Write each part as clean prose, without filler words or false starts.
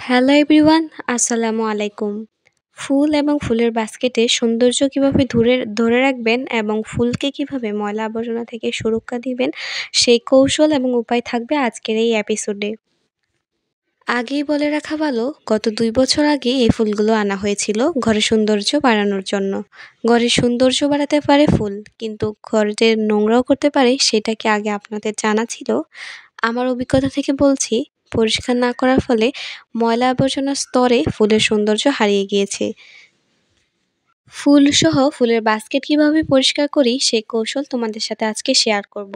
Hello everyone, আসসালামু আলাইকুম। ফুল এবং ফুলের বাস্কেটে সৌন্দর্য কিভাবে ধরে রাখবেন এবং ফুলকে কিভাবে ময়লা আবর্জনা থেকে সুরক্ষা দিবেন, সেই কৌশল এবং উপায় থাকবে আজকের এই এপিসোডে। আগেই বলে রাখা ভালো, গত ২ বছর আগে এই ফুলগুলো আনা হয়েছিল ঘরের সৌন্দর্য বাড়ানোর জন্য। ঘরের সৌন্দর্য বাড়াতে পারে ফুল, কিন্তু ঘর যে নোংরাও করতে পারে সেটা কি আগে আপনাদের জানা ছিল? আমার অভিজ্ঞতা থেকে বলছি, পরিষ্কার না করার ফলে ময়লা আবর্জনার স্তরে ফুলের সৌন্দর্য হারিয়ে গিয়েছে। ফুলসহ ফুলের বাস্কেট কিভাবে পরিষ্কার করি সেই কৌশল তোমাদের সাথে আজকে শেয়ার করব।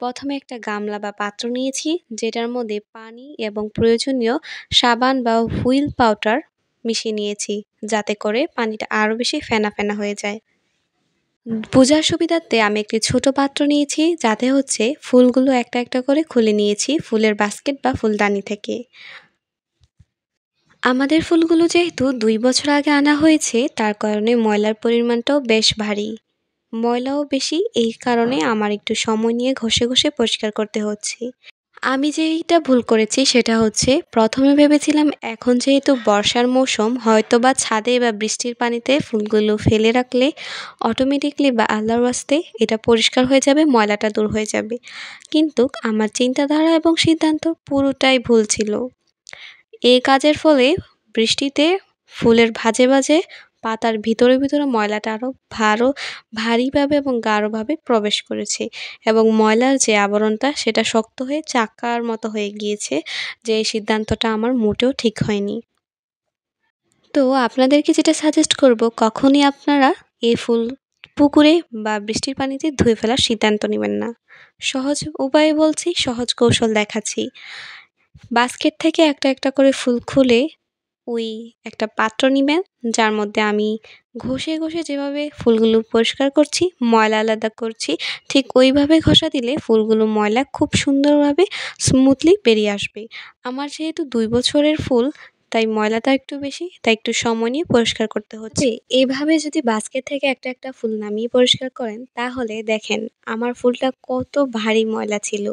প্রথমে একটা গামলা বা পাত্র নিয়েছি, যেটার মধ্যে পানি এবং প্রয়োজনীয় সাবান বা হুইল পাউডার মিশিয়ে নিয়েছি, যাতে করে পানিটা আরও বেশি ফেনা ফেনা হয়ে যায়। বোঝার সুবিধার্থে আমি একটি ছোট পাত্র নিয়েছি, যাতে হচ্ছে ফুলগুলো একটা একটা করে খুলে নিয়েছি ফুলের বাস্কেট বা ফুলদানি থেকে। আমাদের ফুলগুলো যেহেতু ২ বছর আগে আনা হয়েছে, তার কারণে ময়লার পরিমাণটাও বেশ ভারী, ময়লাও বেশি। এই কারণে আমার একটু সময় নিয়ে ঘষে ঘষে পরিষ্কার করতে হচ্ছে। আমি যেইটা ভুল করেছি সেটা হচ্ছে, প্রথমে ভেবেছিলাম এখন যেহেতু বর্ষার মৌসুম, হয়তোবা ছাদে বা বৃষ্টির পানিতে ফুলগুলো ফেলে রাখলে অটোমেটিকলি বা আল্লাহর ওয়াস্তে এটা পরিষ্কার হয়ে যাবে, ময়লাটা দূর হয়ে যাবে। কিন্তু আমার চিন্তাধারা এবং সিদ্ধান্ত পুরোটাই ভুল ছিল। এই কাজের ফলে বৃষ্টিতে ফুলের ভাঁজে ভাঁজে পাতার ভিতরে ভিতরে ময়লাটা আরও ভারীভাবে এবং গাঢ়ভাবে প্রবেশ করেছে, এবং ময়লার যে আবরণটা সেটা শক্ত হয়ে চাক্কার মতো হয়ে গিয়েছে। যে এই সিদ্ধান্তটা আমার মোটেও ঠিক হয়নি। তো আপনাদেরকে যেটা সাজেস্ট করব, কখনই আপনারা এই ফুল পুকুরে বা বৃষ্টির পানিতে ধুয়ে ফেলার সিদ্ধান্ত নেবেন না। সহজ উপায়ে বলছি, সহজ কৌশল দেখাচ্ছি। বাস্কেট থেকে একটা একটা করে ফুল খুলে ওই একটা পাত্র নিবেন, যার মধ্যে আমি ঘষে ঘষে যেভাবে ফুলগুলো পরিষ্কার করছি, ময়লা আলাদা করছি, ঠিক ওইভাবে ঘষা দিলে ফুলগুলো ময়লা খুব সুন্দরভাবে স্মুথলি বেরিয়ে আসবে। আমার যেহেতু ২ বছরের ফুল, তাই ময়লাটা একটু বেশি, তাই একটু সময় নিয়ে পরিষ্কার করতে হচ্ছে। এইভাবে যদি বাস্কেট থেকে একটা একটা ফুল নামিয়ে পরিষ্কার করেন, তাহলে দেখেন আমার ফুলটা কত ভারী ময়লা ছিল,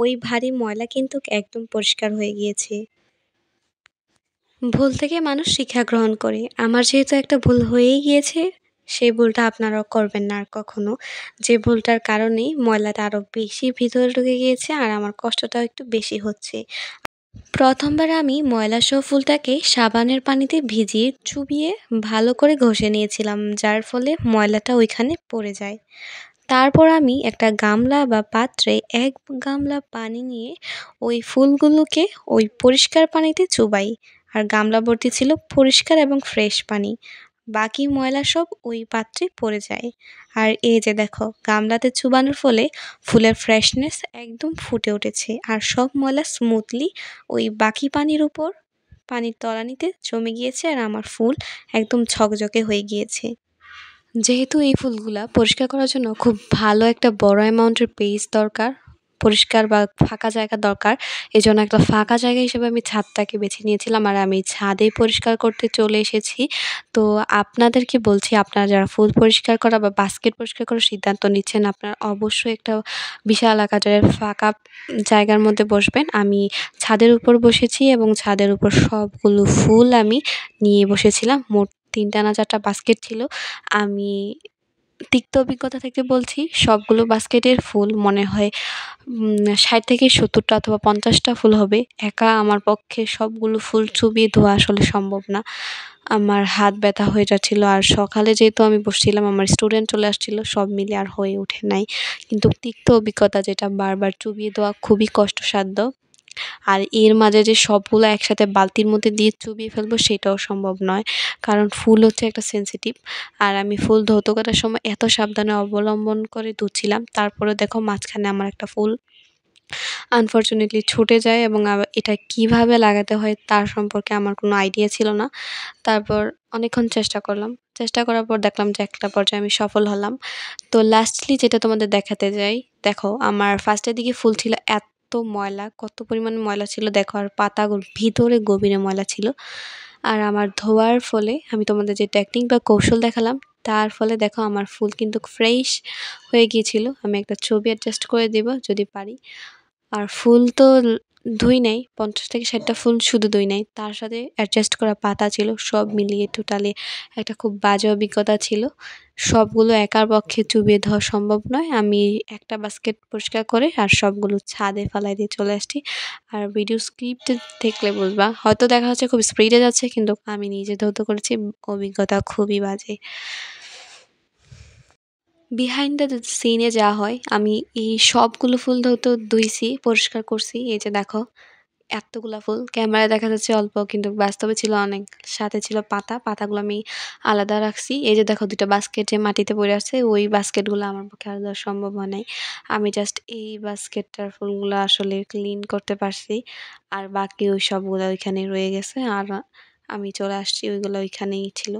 ওই ভারী ময়লা কিন্তু একদম পরিষ্কার হয়ে গিয়েছে। ভুল থেকে মানুষ শিক্ষা গ্রহণ করে। আমার যেহেতু একটা ভুল হয়েই গিয়েছে, সেই ভুলটা আপনারাও করবেন না আর কখনো। যে ভুলটার কারণেই ময়লাটা আরও বেশি ভিতরে ঢুকে গিয়েছে আর আমার কষ্টটাও একটু বেশি হচ্ছে। ১ম বার আমি ময়লাসহ ফুলটাকে সাবানের পানিতে ভিজিয়ে চুবিয়ে ভালো করে ঘষে নিয়েছিলাম, যার ফলে ময়লাটা ওইখানে পড়ে যায়। তারপর আমি একটা গামলা বা পাত্রে ১ গামলা পানি নিয়ে ওই ফুলগুলোকে ওই পরিষ্কার পানিতে চুবাই। আর গামলা ভর্তি ছিল পরিষ্কার এবং ফ্রেশ পানি। বাকি ময়লা সব ওই পাত্রে পড়ে যায়। আর এই যে দেখো, গামলাতে চুবানোর ফলে ফুলের ফ্রেশনেস একদম ফুটে উঠেছে। আর সব ময়লা স্মুথলি ওই বাকি পানির তলানিতে জমে গিয়েছে, আর আমার ফুল একদম ঝকঝকে হয়ে গিয়েছে। যেহেতু এই ফুলগুলা পরিষ্কার করার জন্য খুব ভালো একটা বড় অ্যামাউন্টের পেইস দরকার, পরিষ্কার বা ফাঁকা জায়গা দরকার। এজন্য একটা ফাঁকা জায়গা হিসেবে আমি ছাদটাকে বেছে নিয়েছিলাম, আর আমি ছাদেই পরিষ্কার করতে চলে এসেছি। তো আপনাদেরকে বলছি, আপনারা যারা ফুল পরিষ্কার করা বা বাস্কেট পরিষ্কার করার সিদ্ধান্ত নিচ্ছেন, আপনারা অবশ্যই একটা বিশাল আকারের ফাঁকা জায়গার মধ্যে বসবেন। আমি ছাদের উপর বসেছি এবং ছাদের উপর সবগুলো ফুল আমি নিয়ে বসেছিলাম। মোট ৩টা না ৪টা বাস্কেট ছিল। আমি তিক্ত অভিজ্ঞতা থেকে বলছি, সবগুলো বাস্কেটের ফুল মনে হয় ৬০ থেকে ৭০টা অথবা ৫০টা ফুল হবে। একা আমার পক্ষে সবগুলো ফুল চুবিয়ে ধোয়া আসলে সম্ভব না। আমার হাত ব্যথা হয়ে যাচ্ছিল, আর সকালে যেহেতু আমি বসছিলাম, আমার স্টুডেন্ট চলে আসছিল, সব মিলে আর হয়ে ওঠে নাই। কিন্তু তিক্ত অভিজ্ঞতা, যেটা বারবার চুবিয়ে দেওয়া খুবই কষ্টসাধ্য। আর এর মাঝে যে সবগুলো একসাথে বালতির মধ্যে দিয়ে চুবিয়ে ফেলবো সেটাও সম্ভব নয়, কারণ ফুল হচ্ছে একটা সেনসিটিভ। আর আমি ফুল ধৌত করার সময় এত সাবধানে অবলম্বন করে ধুচ্ছিলাম, তারপরেও দেখো মাঝখানে আমার একটা ফুল আনফরচুনেটলি ছুটে যায়, এবং এটা কিভাবে লাগাতে হয় তার সম্পর্কে আমার কোনো আইডিয়া ছিল না। তারপর অনেকক্ষণ চেষ্টা করলাম। চেষ্টা করার পর দেখলাম যে একটা পর্যায়ে আমি সফল হলাম। তো লাস্টলি যেটা তোমাদের দেখাতে যাই, দেখো আমার ফার্স্টের দিকে ফুল ছিল এত ময়লা, কত পরিমাণে ময়লা ছিল দেখো, আর পাতাগুলো ভিতরে গভীরে ময়লা ছিল। আর আমার ধোয়ার ফলে আমি তোমাদের যে টেকনিক বা কৌশল দেখালাম, তার ফলে দেখো আমার ফুল কিন্তু ফ্রেশ হয়ে গিয়েছিল। আমি একটা ছবি অ্যাডজাস্ট করে দেব যদি পারি। আর ফুল তো ধুই নাই ৫০ থেকে ৬০ টা ফুল শুধু ধুই নাই। তার সাথে অ্যাডজাস্ট করা পাতা ছিল। সব মিলিয়ে টোটালি একটা খুব বাজে অভিজ্ঞতা ছিল। সবগুলো একার পক্ষে চুবিয়ে ধোয়া সম্ভব নয়। আমি একটা বাস্কেট পরিষ্কার করে আর সবগুলো ছাদে ফালাই দিয়ে চলে আসছি। আর ভিডিও স্ক্রিপ্ট দেখলে বুঝবা। হয়তো দেখা যাচ্ছে খুব স্পিডে যাচ্ছে কিন্তু আমি নিজে ধৌত করেছি। অভিজ্ঞতা খুবই বাজে। বিহাইন্ড দ্য সিনে যা হয়, আমি এই সবগুলো ফুল ধুইছি, পরিষ্কার করছি। এই যে দেখো এত্তগুলা ফুল। ক্যামেরায় দেখা যাচ্ছে অল্প কিন্তু বাস্তবে ছিল অনেক। সাথে ছিল পাতা। পাতাগুলো আমি আলাদা রাখছি। এই যে দেখো ২ টা বাস্কেটে মাটিতে পড়ে আছে। ওই বাস্কেটগুলো আমার পক্ষে আলাদা সম্ভব হয় নাই। আমি জাস্ট এই বাস্কেটটার ফুলগুলো আসলে ক্লিন করতে পারছি। আর বাকি ওই সবগুলা ওইখানেই রয়ে গেছে। আর আমি চলে আসছি ওইগুলো ওইখানেই ছিল।